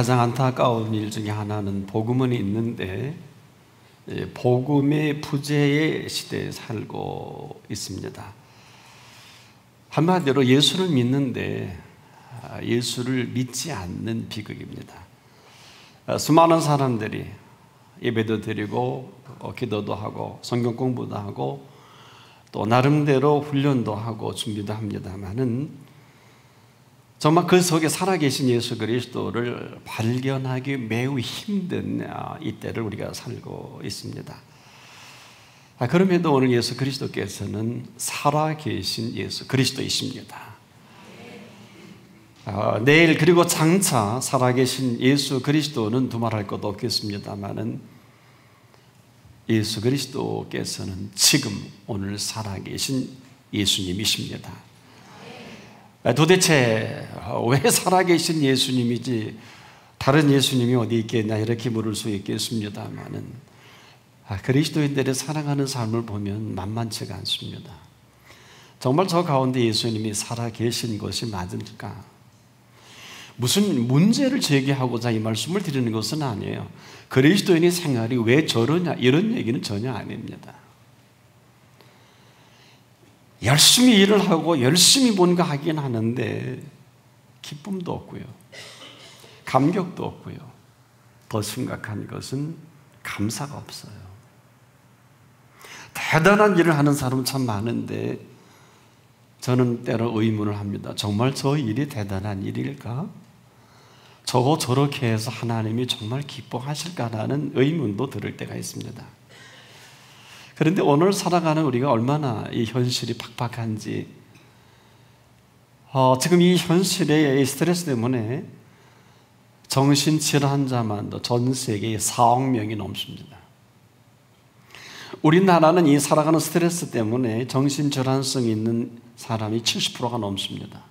가장 안타까운 일 중에 하나는 복음은 있는데 복음의 부재의 시대에 살고 있습니다. 한마디로 예수를 믿는데 예수를 믿지 않는 비극입니다. 수많은 사람들이 예배도 드리고 기도도 하고 성경 공부도 하고 또 나름대로 훈련도 하고 준비도 합니다만은 정말 그 속에 살아계신 예수 그리스도를 발견하기 매우 힘든 이때를 우리가 살고 있습니다. 그럼에도 오늘 예수 그리스도께서는 살아계신 예수 그리스도이십니다. 내일 그리고 장차 살아계신 예수 그리스도는 두말할 것도 없겠습니다만은 예수 그리스도께서는 지금 오늘 살아계신 예수님이십니다. 도대체 왜 살아계신 예수님이지 다른 예수님이 어디 있겠냐 이렇게 물을 수 있겠습니다만은 그리스도인들의 살아가는 삶을 보면 만만치가 않습니다. 정말 저 가운데 예수님이 살아계신 것이 맞을까? 무슨 문제를 제기하고자 이 말씀을 드리는 것은 아니에요. 그리스도인의 생활이 왜 저러냐 이런 얘기는 전혀 아닙니다. 열심히 일을 하고 열심히 뭔가 하긴 하는데 기쁨도 없고요. 감격도 없고요. 더 심각한 것은 감사가 없어요. 대단한 일을 하는 사람은 참 많은데 저는 때로 의문을 합니다. 정말 저 일이 대단한 일일까? 저거 저렇게 해서 하나님이 정말 기뻐하실까라는 의문도 들을 때가 있습니다. 그런데 오늘 살아가는 우리가 얼마나 이 현실이 팍팍한지 지금 이 현실의 스트레스 때문에 정신질환자만도 전 세계에 4억 명이 넘습니다. 우리나라는 이 살아가는 스트레스 때문에 정신질환성 있는 사람이 70%가 넘습니다.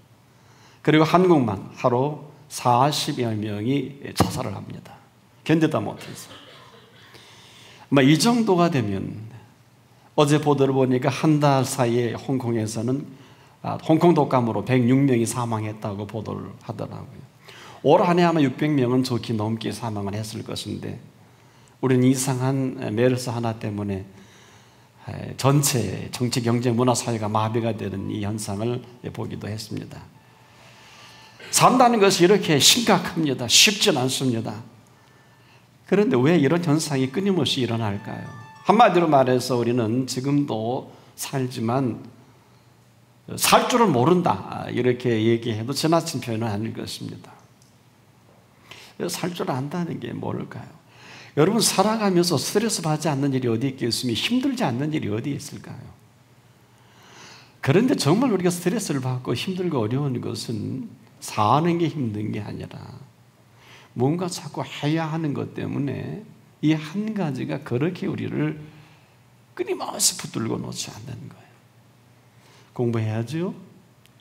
그리고 한국만 하루 40여 명이 자살을 합니다. 견디다 못해서. 이 정도가 되면 어제 보도를 보니까 한 달 사이에 홍콩에서는 홍콩 독감으로 106명이 사망했다고 보도를 하더라고요. 올 한 해 아마 600명은 좋게 넘게 사망을 했을 것인데 우리는 이상한 메르스 하나 때문에 전체 정치, 경제, 문화, 사회가 마비가 되는 이 현상을 보기도 했습니다. 산다는 것이 이렇게 심각합니다. 쉽진 않습니다. 그런데 왜 이런 현상이 끊임없이 일어날까요? 한마디로 말해서 우리는 지금도 살지만 살 줄을 모른다 이렇게 얘기해도 지나친 표현은 아닐 것입니다. 살 줄 안다는 게 뭘까요? 여러분 살아가면서 스트레스 받지 않는 일이 어디 있겠으며 힘들지 않는 일이 어디 있을까요? 그런데 정말 우리가 스트레스를 받고 힘들고 어려운 것은 사는 게 힘든 게 아니라 뭔가 자꾸 해야 하는 것 때문에 이 한 가지가 그렇게 우리를 끊임없이 붙들고 놓지 않는 거예요. 공부해야죠.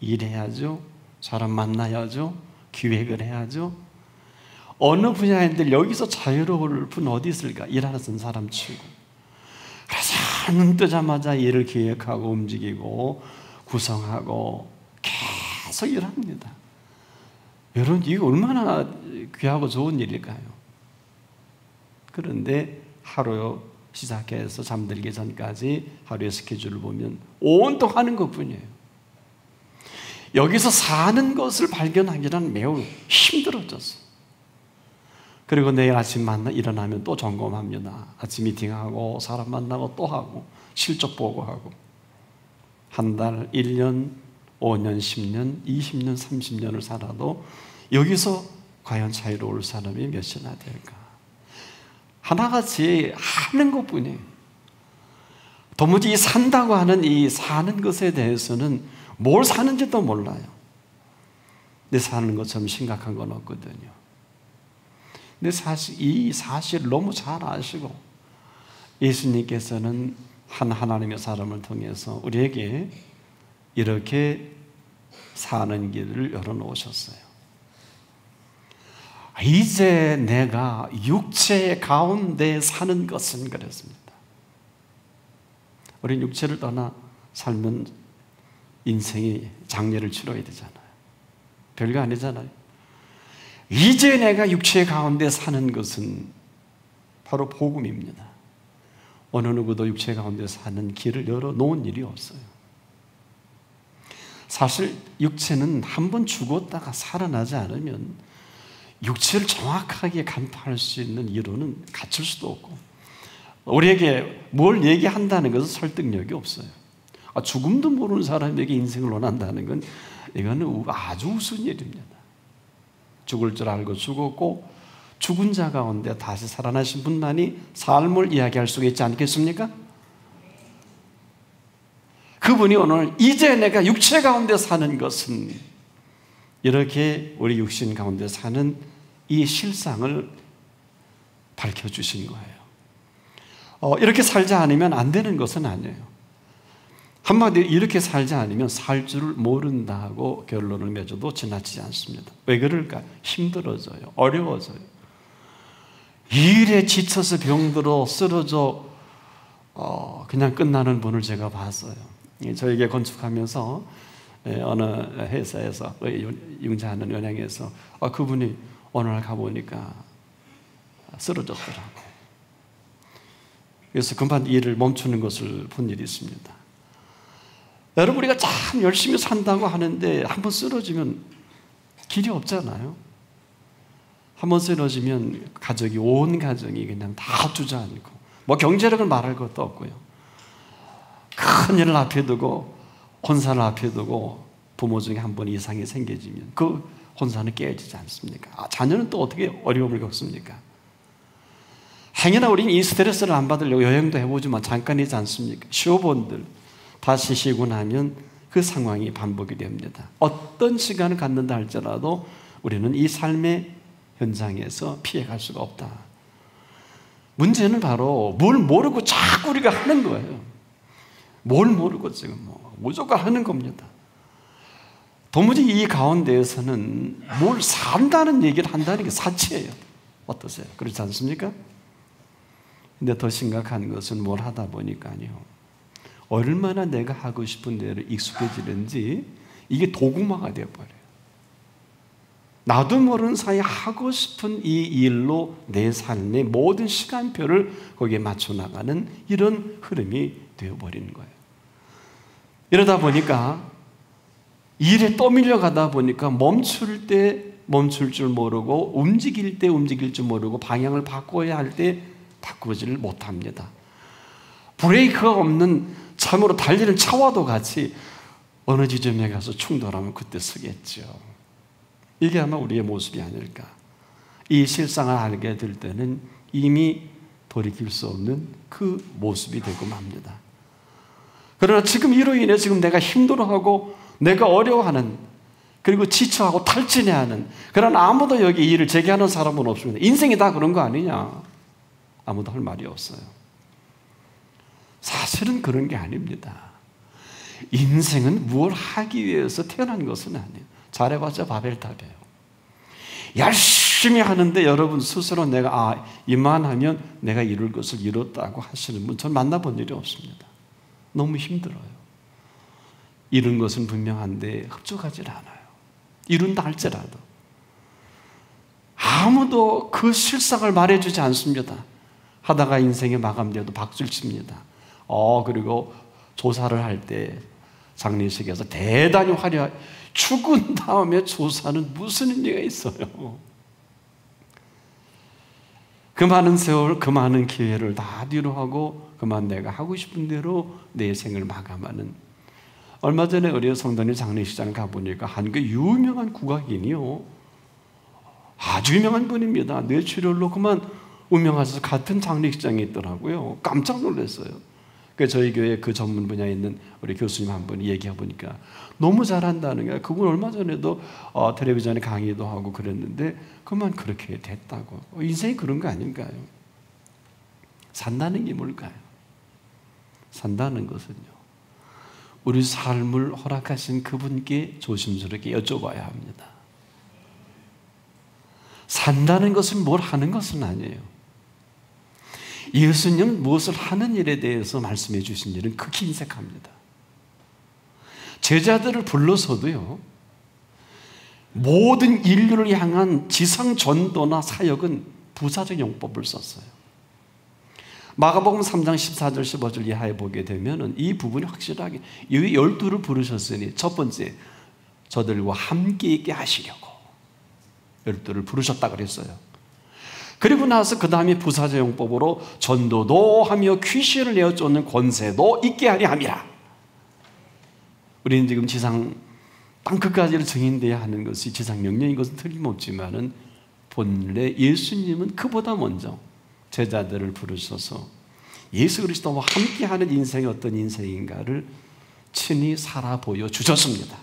일해야죠. 사람 만나야죠. 기획을 해야죠. 어느 분야인들 여기서 자유로울 분 어디 있을까? 일하는 사람 치고. 그래서 눈 뜨자마자 일을 기획하고 움직이고 구성하고 계속 일합니다. 여러분 이게 얼마나 귀하고 좋은 일일까요? 그런데 하루 시작해서 잠들기 전까지 하루의 스케줄을 보면 온통 하는 것뿐이에요. 여기서 사는 것을 발견하기는 매우 힘들어졌어요. 그리고 내일 아침 일어나면 또 점검합니다. 아침 미팅하고 사람 만나고 또 하고 실적 보고하고 한 달, 1년, 5년, 10년, 20년, 30년을 살아도 여기서 과연 자유로울 사람이 몇이나 될까? 하나같이 하는 것뿐이에요. 도무지 산다고 하는 이 사는 것에 대해서는 뭘 사는지도 몰라요. 근데 사는 것처럼 심각한 건 없거든요. 근데 사실 이 사실을 너무 잘 아시고 예수님께서는 한 하나님의 사람을 통해서 우리에게 이렇게 사는 길을 열어놓으셨어요. 이제 내가 육체 가운데 사는 것은 그랬습니다. 우리는 육체를 떠나 살면 인생이 장례를 치러야 되잖아요. 별거 아니잖아요. 이제 내가 육체 가운데 사는 것은 바로 복음입니다. 어느 누구도 육체 가운데 사는 길을 열어놓은 일이 없어요. 사실 육체는 한번 죽었다가 살아나지 않으면 육체를 정확하게 간파할 수 있는 이론은 갖출 수도 없고, 우리에게 뭘 얘기한다는 것은 설득력이 없어요. 죽음도 모르는 사람에게 인생을 원한다는 건 이거는 아주 우스운 일입니다. 죽을 줄 알고 죽었고 죽은 자 가운데 다시 살아나신 분만이 삶을 이야기할 수가 있지 않겠습니까? 그분이 오늘 이제 내가 육체 가운데 사는 것은, 이렇게 우리 육신 가운데 사는 이 실상을 밝혀주신 거예요. 이렇게 살지 않으면 안 되는 것은 아니에요. 한마디로 이렇게 살지 않으면 살 줄 모른다고 결론을 맺어도 지나치지 않습니다. 왜 그럴까? 힘들어져요. 어려워져요. 일에 지쳐서 병들어 쓰러져 그냥 끝나는 분을 제가 봤어요. 저에게 건축하면서 어느 회사에서 융자하는 은행에서 그분이 어느 날 가보니까 쓰러졌더라고요. 그래서 금방 일을 멈추는 것을 본 일이 있습니다. 여러분, 우리가 참 열심히 산다고 하는데 한번 쓰러지면 길이 없잖아요. 한번 쓰러지면 온 가정이 그냥 다 주저앉고, 뭐 경제력을 말할 것도 없고요. 큰 일을 앞에 두고, 혼사를 앞에 두고 부모 중에 한 번 이상이 생겨지면 그 혼사는 깨어지지 않습니까? 자녀는 또 어떻게 어려움을 겪습니까? 행여나 우리는 이 스트레스를 안 받으려고 여행도 해보지만 잠깐이지 않습니까? 쉬어본들 다시 쉬고 나면 그 상황이 반복이 됩니다. 어떤 시간을 갖는다 할지라도 우리는 이 삶의 현장에서 피해갈 수가 없다. 문제는 바로 뭘 모르고 자꾸 우리가 하는 거예요. 뭘 모르고 지금 무조건 하는 겁니다. 도무지 이 가운데에서는 뭘 산다는 얘기를 한다는 게 사치예요. 어떠세요? 그렇지 않습니까? 근데 더 심각한 것은 뭘 하다 보니까요, 얼마나 내가 하고 싶은 대로 익숙해지는지 이게 도구마가 되어버려요. 나도 모르는 사이에 하고 싶은 이 일로 내 삶의 모든 시간표를 거기에 맞춰 나가는 이런 흐름이 되어버리는 거예요. 이러다 보니까 일에 떠밀려 가다 보니까 멈출 때 멈출 줄 모르고, 움직일 때 움직일 줄 모르고, 방향을 바꿔야 할 때 바꾸지를 못합니다. 브레이크가 없는 참으로 달리는 차와도 같이 어느 지점에 가서 충돌하면 그때 서겠죠. 이게 아마 우리의 모습이 아닐까. 이 실상을 알게 될 때는 이미 돌이킬 수 없는 그 모습이 되고 맙니다. 그러나 지금 이로 인해 지금 내가 힘들어하고 내가 어려워하는, 그리고 지쳐하고 탈진해하는, 그러나 아무도 여기 일을 제기하는 사람은 없습니다. 인생이 다 그런 거 아니냐? 아무도 할 말이 없어요. 사실은 그런 게 아닙니다. 인생은 무엇을 하기 위해서 태어난 것은 아니에요. 잘해봤자 바벨탑이에요. 열심히 하는데 여러분 스스로 내가 이만하면 내가 이룰 것을 이뤘다고 하시는 분 전 만나본 일이 없습니다. 너무 힘들어요. 이룬 것은 분명한데 흡족하지 않아요. 이룬다 할지라도 아무도 그 실상을 말해주지 않습니다. 하다가 인생의 마감되어도 박수를 칩니다. 그리고 조사를 할 때 장례식에서 대단히 화려하게, 죽은 다음에 조사는 무슨 의미가 있어요? 그 많은 세월, 그 많은 기회를 다 뒤로 하고 그만 내가 하고 싶은 대로 내 생을 마감하는. 얼마 전에 우리 성도님 장례식장을 가보니까 한국의 유명한 국악인이요, 아주 유명한 분입니다. 뇌출혈로 그만 운명하셔서 같은 장례식장에 있더라고요. 깜짝 놀랐어요. 저희 교회 그 전문 분야에 있는 우리 교수님 한 분이 얘기해 보니까 너무 잘한다는 거예요. 그분 얼마 전에도 텔레비전에 강의도 하고 그랬는데 그만 그렇게 됐다고. 인생이 그런 거 아닌가요? 산다는 게 뭘까요? 산다는 것은요, 우리 삶을 허락하신 그분께 조심스럽게 여쭤봐야 합니다. 산다는 것은 뭘 하는 것은 아니에요. 예수님은 무엇을 하는 일에 대해서 말씀해 주신 일은 극히 인색합니다. 제자들을 불러서도요, 모든 인류를 향한 지상 전도나 사역은 부사적 용법을 썼어요. 마가복음 3장 14절 15절 이하에 보게 되면 이 부분이 확실하게 이 12를 부르셨으니 첫 번째 저들과 함께 있게 하시려고 12를 부르셨다 그랬어요. 그리고 나서 그 다음에 부사적 용법으로 전도도 하며 귀신을 내어 쫓는 권세도 있게 하려 함이라. 우리는 지금 지상 땅끝까지를 증인되어야 하는 것이 지상 명령인 것은 틀림없지만은 본래 예수님은 그보다 먼저 제자들을 부르셔서 예수 그리스도와 함께하는 인생이 어떤 인생인가를 친히 살아 보여주셨습니다.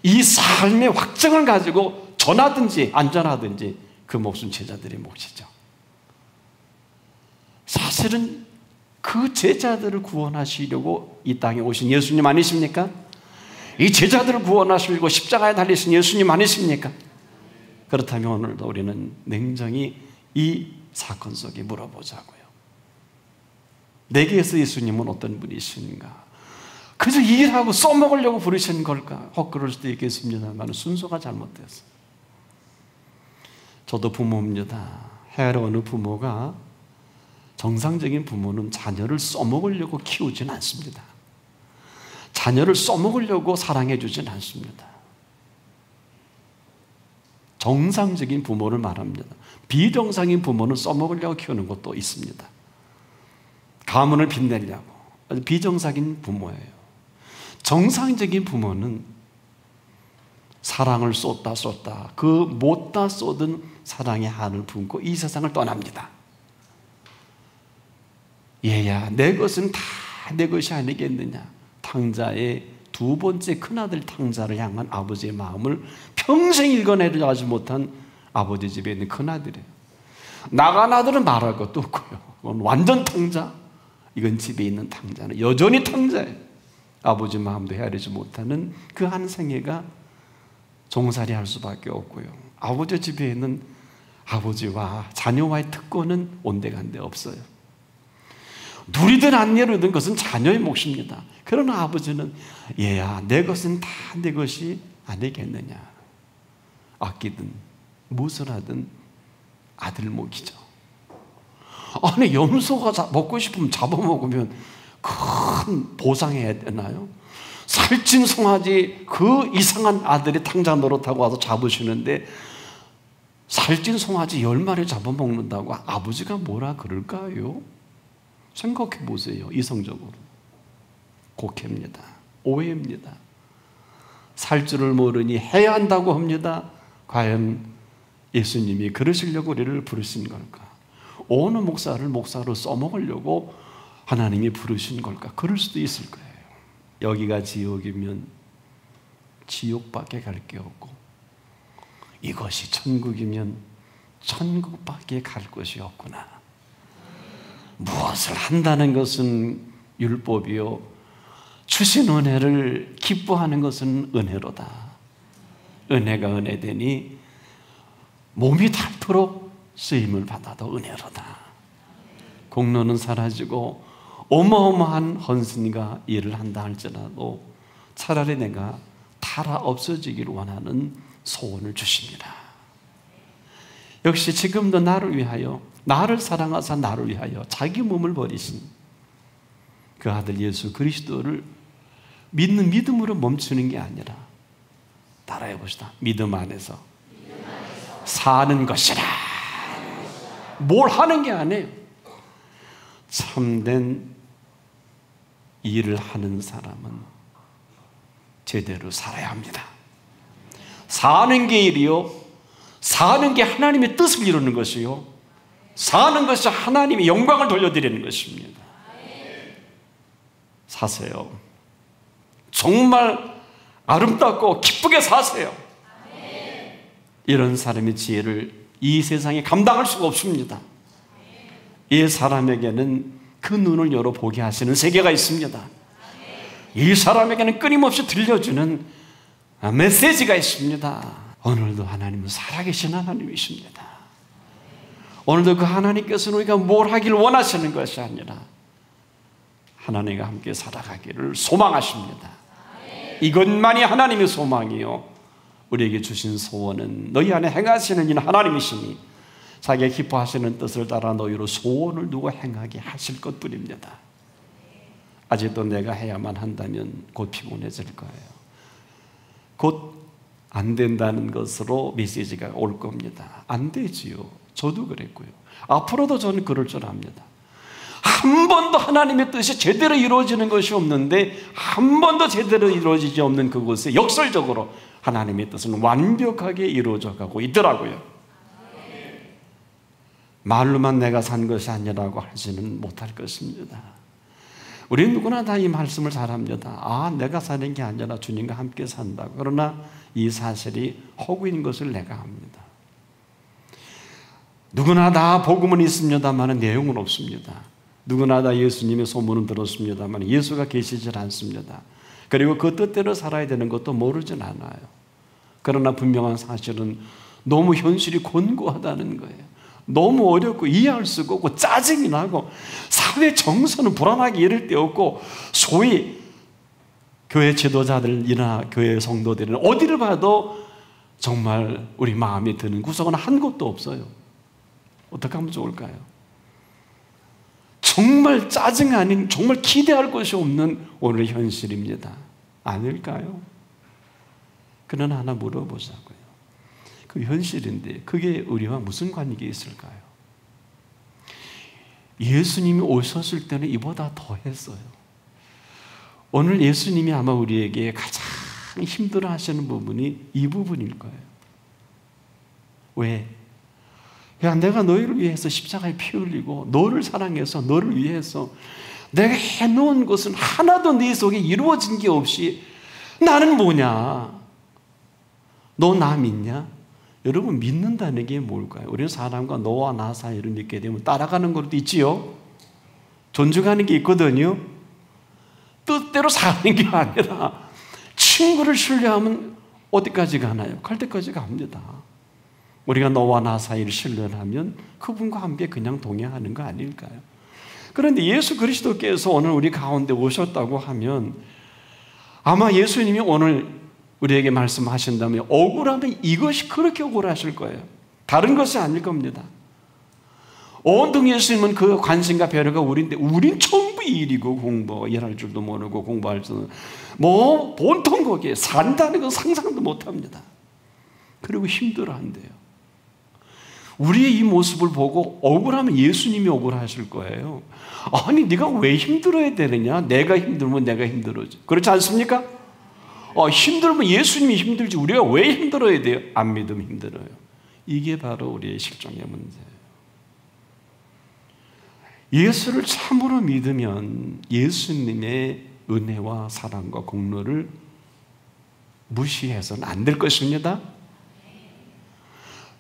이 삶의 확증을 가지고 전하든지 안 전하든지 그 몫은 제자들의 몫이죠. 사실은 그 제자들을 구원하시려고 이 땅에 오신 예수님 아니십니까? 이 제자들을 구원하시려고 십자가에 달리신 예수님 아니십니까? 그렇다면 오늘도 우리는 냉정히 이 사건 속에 물어보자고요. 내게서 예수님은 어떤 분이신가? 그저 일하고 써먹으려고 부르신 걸까? 혹 그럴 수도 있겠습니다만 순서가 잘못됐어요. 저도 부모입니다. 해외 어느 부모가 정상적인 부모는 자녀를 써먹으려고 키우진 않습니다. 자녀를 써먹으려고 사랑해 주진 않습니다. 정상적인 부모를 말합니다. 비정상인 부모는 써먹으려고 키우는 것도 있습니다. 가문을 빛내려고. 아주 비정상인 부모예요. 정상적인 부모는 사랑을 쏟다 그 못다 쏟은 사랑의 한을 품고 이 세상을 떠납니다. 얘야 내 것은 다 내 것이 아니겠느냐. 탕자의 두 번째 큰아들 탕자를 향한 아버지의 마음을 평생 읽어내려가지 못한 아버지 집에 있는 큰아들이에요. 나간 아들은 말할 것도 없고요. 완전 탕자. 이건 집에 있는 탕자는 여전히 탕자예요. 아버지 마음도 헤아리지 못하는 그 한 생애가 종살이 할 수밖에 없고요. 아버지 집에 있는 아버지와 자녀와의 특권은 온데간데 없어요. 누리든 안 누리든 것은 자녀의 몫입니다. 그러나 아버지는 얘야 내 것은 다 내 것이 아니겠느냐. 아끼든 무엇을 하든 아들 몫이죠. 아니 염소가 먹고 싶으면 잡아먹으면 큰 보상해야 되나요? 살찐 송아지 그 이상한 아들이 탕자 노릇하고 와서 잡으시는데 살찐 송아지 10마리 잡아먹는다고 아버지가 뭐라 그럴까요? 생각해 보세요. 이성적으로 곡해입니다. 오해입니다. 살 줄을 모르니 해야 한다고 합니다. 과연 예수님이 그러시려고 우리를 부르신 걸까? 어느 목사를 목사로 써먹으려고 하나님이 부르신 걸까? 그럴 수도 있을 거예요. 여기가 지옥이면 지옥밖에 갈 게 없고 이것이 천국이면 천국밖에 갈 곳이 없구나. 무엇을 한다는 것은 율법이요 주신 은혜를 기뻐하는 것은 은혜로다. 은혜가 은혜되니 몸이 닳도록 쓰임을 받아도 은혜로다. 공로는 사라지고 어마어마한 헌신과 일을 한다 할지라도 차라리 내가 타라 없어지기를 원하는 소원을 주십니다. 역시 지금도 나를 위하여 나를 사랑하사 나를 위하여 자기 몸을 버리신 그 아들 예수 그리스도를 믿는 믿음으로 멈추는 게 아니라 따라해 봅시다. 믿음 안에서 사는 것이라. 뭘 하는 게 아니에요. 참된 일을 하는 사람은 제대로 살아야 합니다. 사는 게 일이요, 사는 게 하나님의 뜻을 이루는 것이요, 사는 것이 하나님의 영광을 돌려드리는 것입니다. 사세요. 정말 아름답고 기쁘게 사세요. 이런 사람의 지혜를 이 세상에 감당할 수가 없습니다. 이 사람에게는 그 눈을 열어 보게 하시는 세계가 있습니다. 이 사람에게는 끊임없이 들려주는 메시지가 있습니다. 오늘도 하나님은 살아계신 하나님이십니다. 오늘도 그 하나님께서는 우리가 뭘 하기를 원하시는 것이 아니라 하나님과 함께 살아가기를 소망하십니다. 이것만이 하나님의 소망이요 우리에게 주신 소원은 너희 안에 행하시는 이는 하나님이시니 자기가 기뻐하시는 뜻을 따라 너희로 소원을 두고 행하게 하실 것뿐입니다. 아직도 내가 해야만 한다면 곧 피곤해질 거예요. 곧 안 된다는 것으로 메시지가 올 겁니다. 안 되지요. 저도 그랬고요. 앞으로도 저는 그럴 줄 압니다. 한 번도 하나님의 뜻이 제대로 이루어지는 것이 없는데 한 번도 제대로 이루어지지 없는 그곳에 역설적으로 하나님의 뜻은 완벽하게 이루어져 가고 있더라고요. 말로만 내가 산 것이 아니라고 하지는 못할 것입니다. 우리 누구나 다 이 말씀을 잘합니다. 내가 사는 게 아니라 주님과 함께 산다고. 그러나 이 사실이 허구인 것을 내가 압니다. 누구나 다 복음은 있습니다만 내용은 없습니다. 누구나 다 예수님의 소문은 들었습니다만 예수가 계시질 않습니다. 그리고 그 뜻대로 살아야 되는 것도 모르진 않아요. 그러나 분명한 사실은 너무 현실이 곤고하다는 거예요. 너무 어렵고 이해할 수가 없고 짜증이 나고 사회 정서는 불안하게 이를 데 없고 소위 교회 지도자들이나 교회 성도들은 어디를 봐도 정말 우리 마음에 드는 구석은 한 곳도 없어요. 어떻게 하면 좋을까요? 정말 짜증 아닌 정말 기대할 것이 없는 오늘의 현실입니다. 아닐까요? 그러나 하나 물어보자고요. 그 현실인데 그게 우리와 무슨 관계가 있을까요? 예수님이 오셨을 때는 이보다 더 했어요. 오늘 예수님이 아마 우리에게 가장 힘들어 하시는 부분이 이 부분일 거예요. 왜? 내가 너희를 위해서 십자가에 피 흘리고 너를 사랑해서 너를 위해서 내가 해놓은 것은 하나도 네 속에 이루어진 게 없이 나는 뭐냐? 너 나 믿냐? 여러분 믿는다는 게 뭘까요? 우리는 사람과 너와 나 사이를 믿게 되면 따라가는 것도 있지요. 존중하는 게 있거든요. 뜻대로 사는 게 아니라 친구를 신뢰하면 어디까지 가나요? 갈 때까지 갑니다. 우리가 너와 나 사이를 신뢰하면 그분과 함께 그냥 동행하는 거 아닐까요? 그런데 예수 그리스도께서 오늘 우리 가운데 오셨다고 하면 아마 예수님이 오늘 우리에게 말씀하신다면 억울하면 이것이 그렇게 억울하실 거예요. 다른 것이 아닐 겁니다. 온통 예수님은 그 관심과 배려가 우리인데 우린 전부 일이고 공부 일할 줄도 모르고 공부할 줄도 보통 거기에 산다는 건 상상도 못합니다. 그리고 힘들어한대요. 우리의 이 모습을 보고 억울하면 예수님이 억울하실 거예요. 아니 네가 왜 힘들어야 되느냐? 내가 힘들면 내가 힘들어져. 그렇지 않습니까? 힘들면 예수님이 힘들지 우리가 왜 힘들어야 돼요? 안 믿으면 힘들어요. 이게 바로 우리의 실종의 문제예요. 예수를 참으로 믿으면 예수님의 은혜와 사랑과 공로를 무시해서는 안 될 것입니다.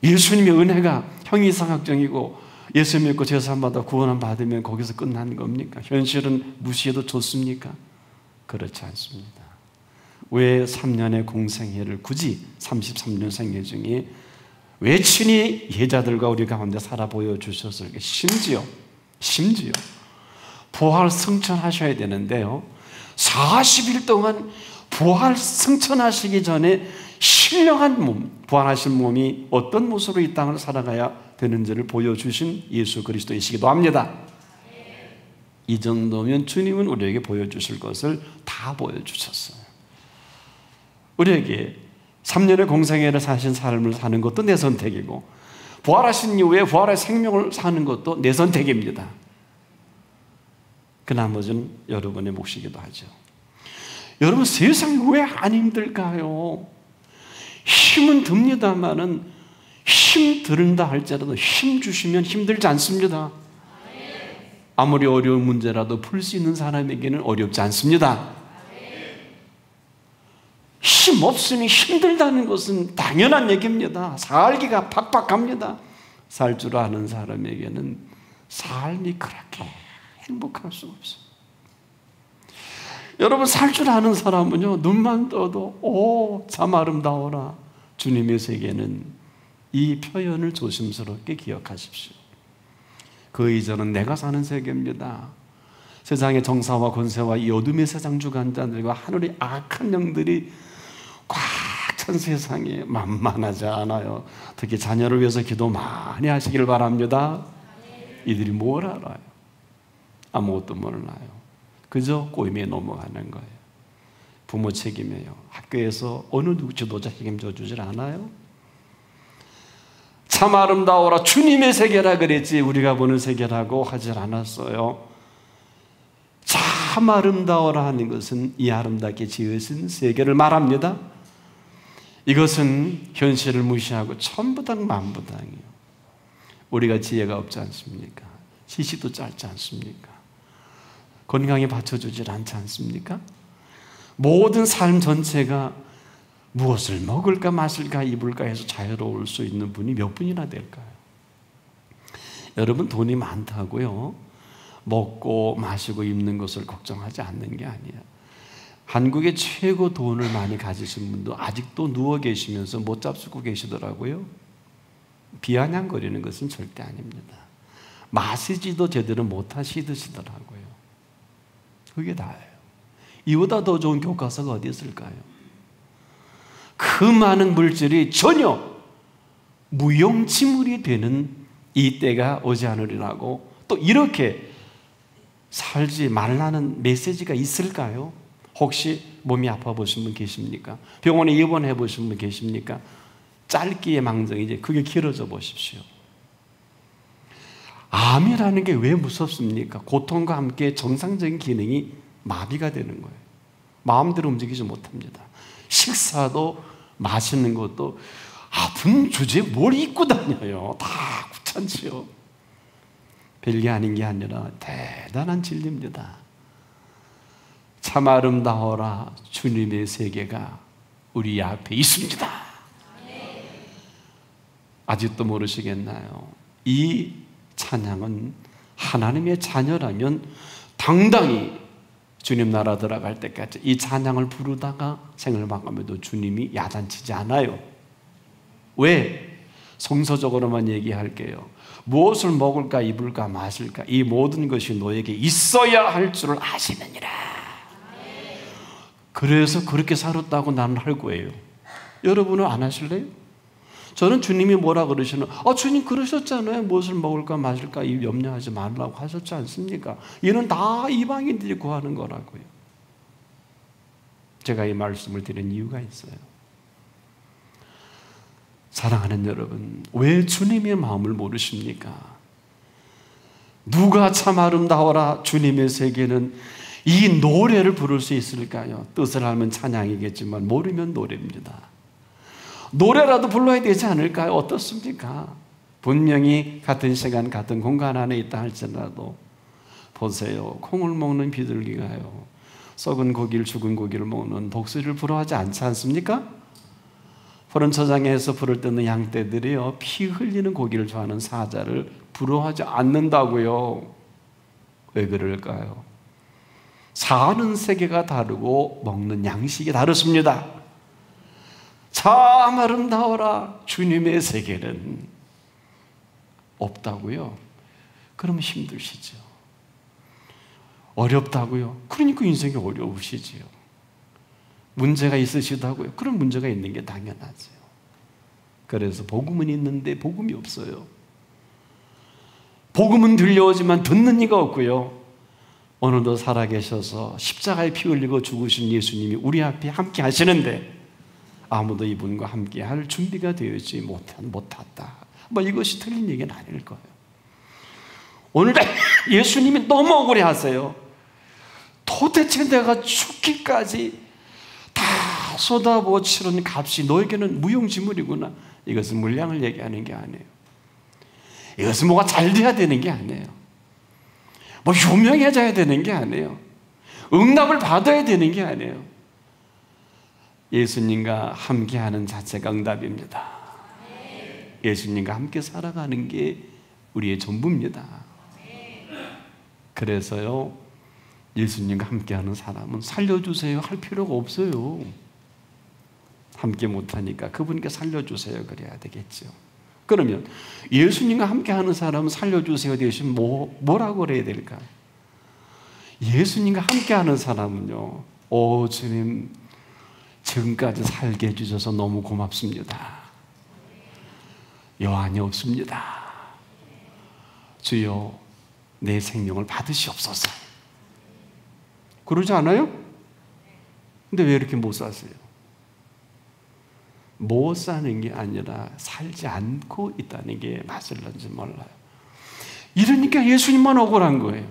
예수님의 은혜가 형이상학적이고 예수 믿고 제사함받아 구원함 받으면 거기서 끝나는 겁니까? 현실은 무시해도 좋습니까? 그렇지 않습니다. 왜 3년의 공생애를 굳이 33년 생애 중에 왜 친히 예자들과 우리 가운데 살아 보여주셨을까? 심지어 부활 승천하셔야 되는데요 40일 동안 부활 승천하시기 전에 신령한 몸, 부활하신 몸이 어떤 모습으로 이 땅을 살아가야 되는지를 보여주신 예수 그리스도이시기도 합니다. 이 정도면 주님은 우리에게 보여주실 것을 다 보여주셨어요. 우리에게 3년의 공생애를 사신 삶을 사는 것도 내 선택이고 부활하신 이후에 부활의 생명을 사는 것도 내 선택입니다. 그 나머지는 여러분의 몫이기도 하죠. 여러분 세상이 왜 안 힘들까요? 힘은 듭니다만은 힘 들은다 할지라도 힘 주시면 힘들지 않습니다. 아무리 어려운 문제라도 풀 수 있는 사람에게는 어렵지 않습니다. 힘 없으니 힘들다는 것은 당연한 얘기입니다. 살기가 팍팍합니다. 살 줄 아는 사람에게는 삶이 그렇게 행복할 수 없어요. 여러분 살 줄 아는 사람은요 눈만 떠도 오 참 아름다워라. 주님의 세계는 이 표현을 조심스럽게 기억하십시오. 그 이전은 내가 사는 세계입니다. 세상의 정사와 권세와 이 어둠의 세상 주관자들과 하늘의 악한 영들이 꽉 참 세상에 만만하지 않아요. 특히 자녀를 위해서 기도 많이 하시길 바랍니다. 이들이 뭘 알아요? 아무것도 몰라요. 그저 꼬임에 넘어가는 거예요. 부모 책임이에요. 학교에서 어느 지도자 책임져 주질 않아요. 참 아름다워라 주님의 세계라 그랬지 우리가 보는 세계라고 하질 않았어요. 참 아름다워라 하는 것은 이 아름답게 지으신 세계를 말합니다. 이것은 현실을 무시하고 천부당 만부당이에요. 우리가 지혜가 없지 않습니까? 시시도 짧지 않습니까? 건강에 받쳐주질 않지 않습니까? 모든 삶 전체가 무엇을 먹을까 마실까 입을까 해서 자유로울 수 있는 분이 몇 분이나 될까요? 여러분 돈이 많다고요 먹고 마시고 입는 것을 걱정하지 않는 게 아니에요. 한국의 최고 돈을 많이 가지신 분도 아직도 누워 계시면서 못 잡수고 계시더라고요. 비아냥거리는 것은 절대 아닙니다. 마시지도 제대로 못 하시더라고요. 그게 다예요. 이보다 더 좋은 교과서가 어디 있을까요? 그 많은 물질이 전혀 무용지물이 되는 이 때가 오지 않으리라고 또 이렇게 살지 말라는 메시지가 있을까요? 혹시 몸이 아파 보신 분 계십니까? 병원에 입원해 보신 분 계십니까? 짧기의 망정이지 그게 길어져 보십시오. 암이라는 게 왜 무섭습니까? 고통과 함께 정상적인 기능이 마비가 되는 거예요. 마음대로 움직이지 못합니다. 식사도 마시는 것도 아픈 주제에 뭘 입고 다녀요. 다 귀찮지요. 별게 아닌 게 아니라 대단한 진리입니다. 참 아름다워라 주님의 세계가 우리 앞에 있습니다. 아직도 모르시겠나요? 이 찬양은 하나님의 자녀라면 당당히 주님 나라 들어갈 때까지 이 찬양을 부르다가 생을 마감해도 주님이 야단치지 않아요. 왜? 성서적으로만 얘기할게요. 무엇을 먹을까 입을까 마실까 이 모든 것이 너에게 있어야 할 줄을 아시느니라. 그래서 그렇게 살았다고 나는 할 거예요. 여러분은 안 하실래요? 저는 주님이 뭐라 그러시는 주님 그러셨잖아요. 무엇을 먹을까 마실까 이 염려하지 말라고 하셨지 않습니까? 이는 다 이방인들이 구하는 거라고요. 제가 이 말씀을 드린 이유가 있어요. 사랑하는 여러분, 왜 주님의 마음을 모르십니까? 누가 참 아름다워라 주님의 세계는 이 노래를 부를 수 있을까요? 뜻을 알면 찬양이겠지만 모르면 노래입니다. 노래라도 불러야 되지 않을까요? 어떻습니까? 분명히 같은 시간 같은 공간 안에 있다 할지라도 보세요. 콩을 먹는 비둘기가요 썩은 고기를 죽은 고기를 먹는 독수리를 부러워하지 않지 않습니까? 푸른 초장에서 불을 뜯는 양떼들이요 피 흘리는 고기를 좋아하는 사자를 부러워하지 않는다고요. 왜 그럴까요? 사는 세계가 다르고 먹는 양식이 다르습니다. 참 아름다워라 주님의 세계는 없다고요? 그럼 힘드시죠. 어렵다고요? 그러니까 인생이 어려우시지요. 문제가 있으시다고요? 그런 문제가 있는 게 당연하죠. 그래서 복음은 있는데 복음이 없어요. 복음은 들려오지만 듣는 이가 없고요. 오늘도 살아계셔서 십자가에 피 흘리고 죽으신 예수님이 우리 앞에 함께 하시는데 아무도 이분과 함께 할 준비가 되어있지 못했다. 이것이 틀린 얘기는 아닐 거예요. 오늘 예수님이 너무 억울해하세요. 도대체 내가 죽기까지 다 쏟아부어 치른 값이 너에게는 무용지물이구나. 이것은 물량을 얘기하는 게 아니에요. 이것은 뭐가 잘 돼야 되는 게 아니에요. 유명해져야 되는 게 아니에요. 응답을 받아야 되는 게 아니에요. 예수님과 함께하는 자체가 응답입니다. 예수님과 함께 살아가는 게 우리의 전부입니다. 그래서요 예수님과 함께하는 사람은 살려주세요 할 필요가 없어요. 함께 못하니까 그분께 살려주세요 그래야 되겠죠. 그러면 예수님과 함께하는 사람은 살려주세요 대신 뭐라고 그래야 될까? 예수님과 함께하는 사람은요 주님 지금까지 살게 해주셔서 너무 고맙습니다. 여한이 없습니다. 주여 내 생명을 받으시옵소서. 그러지 않아요? 근데 왜 이렇게 못 사세요? 못 사는 게 아니라 살지 않고 있다는 게 맞을런지 몰라요. 이러니까 예수님만 억울한 거예요.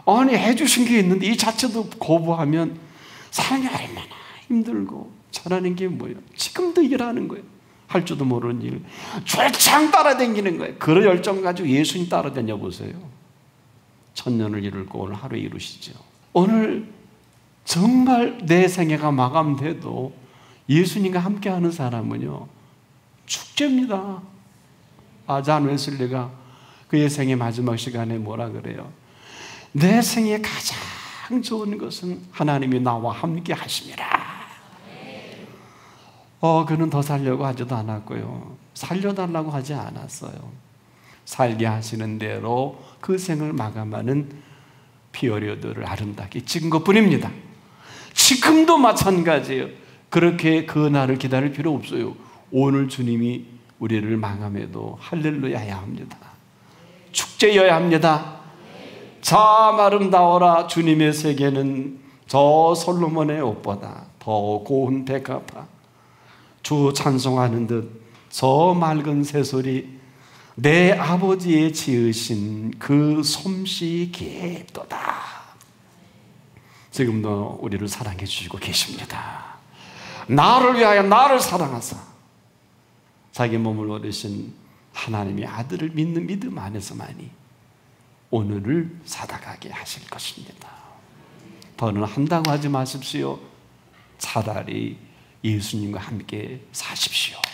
아니 해주신 게 있는데 이 자체도 거부하면 삶이 얼마나 힘들고 잘하는 게 뭐예요? 지금도 일하는 거예요. 할 줄도 모르는 일 줄창 따라다니는 거예요. 그런 열정 가지고 예수님 따라다녀 보세요. 천년을 이룰 거 오늘 하루에 이루시죠. 오늘 정말 내 생애가 마감돼도 예수님과 함께하는 사람은요 축제입니다. 존 웨슬리가 그의 생애 마지막 시간에 뭐라 그래요? 내 생에 가장 좋은 것은 하나님이 나와 함께 하심이라. 그는 더 살려고 하지도 않았고요. 살려달라고 하지 않았어요. 살게 하시는 대로 그 생을 마감하는 피어리어드를 아름답게 찍은 것뿐입니다. 지금도 마찬가지예요. 그렇게 그 날을 기다릴 필요 없어요. 오늘 주님이 우리를 마감해도 할렐루야해야 합니다. 축제여야 합니다. 참 아름다워라. 주님의 세계는 저 솔로몬의 옷보다 더 고운 백합화. 주 찬송하는 듯 저 맑은 새소리 내 아버지의 지으신 그 솜씨 깊도다. 지금도 우리를 사랑해 주시고 계십니다. 나를 위하여 나를 사랑하사 자기 몸을 얻으신 하나님의 아들을 믿는 믿음 안에서만이 오늘을 살아가게 하실 것입니다. 더는 한다고 하지 마십시오. 차라리 예수님과 함께 사십시오.